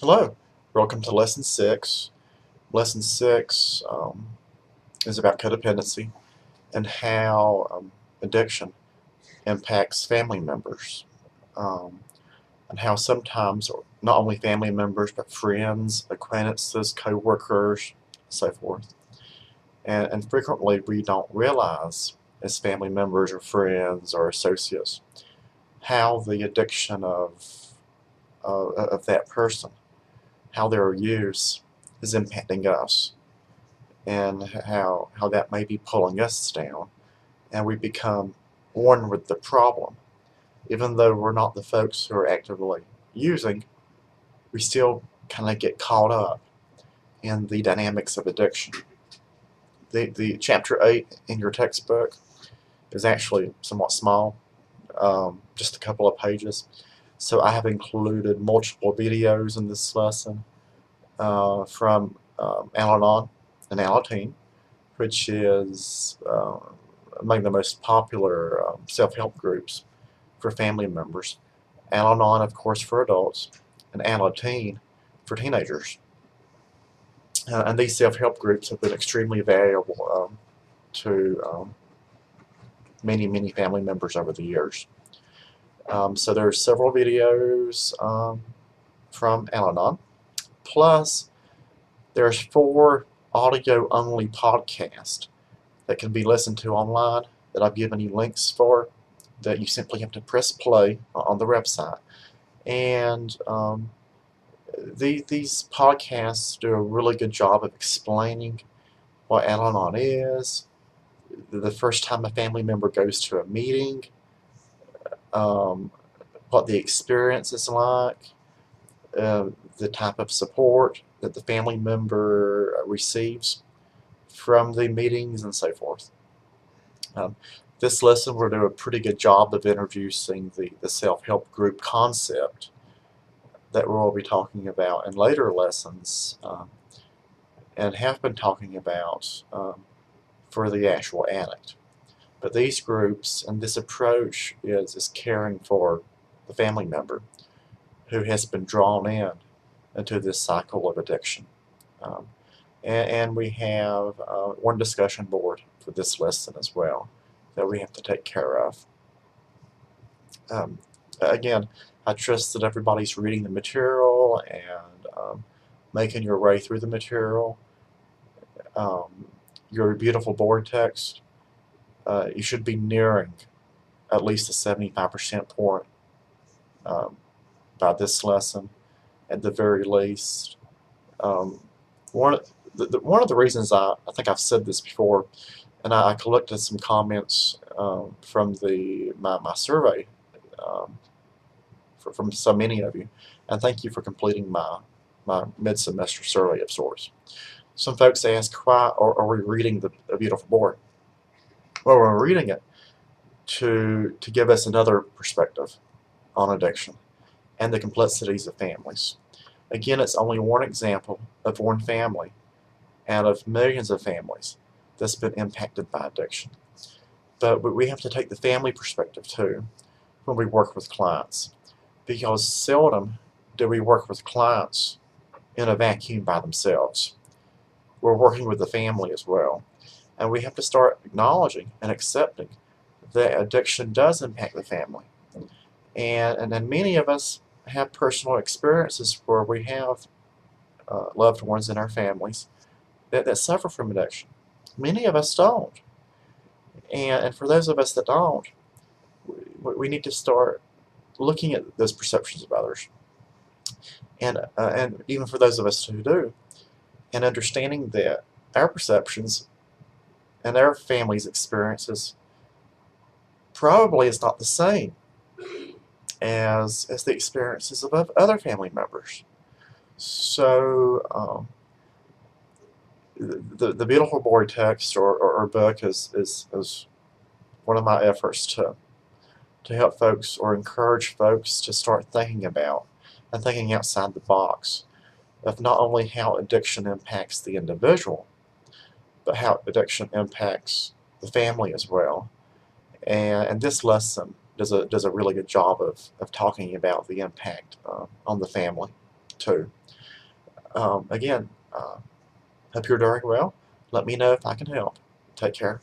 Hello, welcome to Lesson 6. Lesson 6 is about codependency and how addiction impacts family members, um, and how sometimes not only family members but friends, acquaintances, co-workers, so forth. And frequently we don't realize as family members or friends or associates how the addiction of that person, how their use is impacting us, and how that may be pulling us down, and we become one with the problem. Even though we're not the folks who are actively using, we still kind of get caught up in the dynamics of addiction. The chapter 8 in your textbook is actually somewhat small, just a couple of pages. So I have included multiple videos in this lesson from Al-Anon and Alateen, which is among the most popular self-help groups for family members. Al-Anon, of course, for adults, and Alateen for teenagers. And these self-help groups have been extremely valuable to many family members over the years. So there's several videos from Al-Anon, plus there's 4 audio-only podcasts that can be listened to online that I've given you links for, that you simply have to press play on the website. And these podcasts do a really good job of explaining what Al-Anon is, the first time a family member goes to a meeting, what the experience is like, the type of support that the family member receives from the meetings, and so forth. This lesson will do a pretty good job of introducing the self-help group concept that we'll be talking about in later lessons, and have been talking about for the actual addict. But these groups and this approach is caring for the family member who has been drawn into this cycle of addiction. And we have one discussion board for this lesson as well that we have to take care of. Again, I trust that everybody's reading the material and making your way through the material. Your beautiful board text, you should be nearing at least a 75% point by this lesson, at the very least. One of the reasons I think I've said this before, and I collected some comments from my survey from so many of you, and thank you for completing my mid-semester survey of sorts. Some folks ask, why are we reading the beautiful board? Well, we're reading it to give us another perspective on addiction and the complexities of families. Again, it's only one example of one family out of millions of families that's been impacted by addiction. But we have to take the family perspective too when we work with clients, because seldom do we work with clients in a vacuum by themselves. We're working with the family as well. And we have to start acknowledging and accepting that addiction does impact the family. And then many of us have personal experiences where we have loved ones in our families that suffer from addiction. Many of us don't. And for those of us that don't, we need to start looking at those perceptions of others. And even for those of us who do, and understanding that our perceptions and our family's experiences probably is not the same as the experiences of other family members. So the beautiful board text or book is one of my efforts to help folks or encourage folks to start thinking about and thinking outside the box of not only how addiction impacts the individual, but how addiction impacts the family as well. And this lesson does a really good job of talking about the impact on the family too. Again, hope you're doing well. Let me know if I can help. Take care.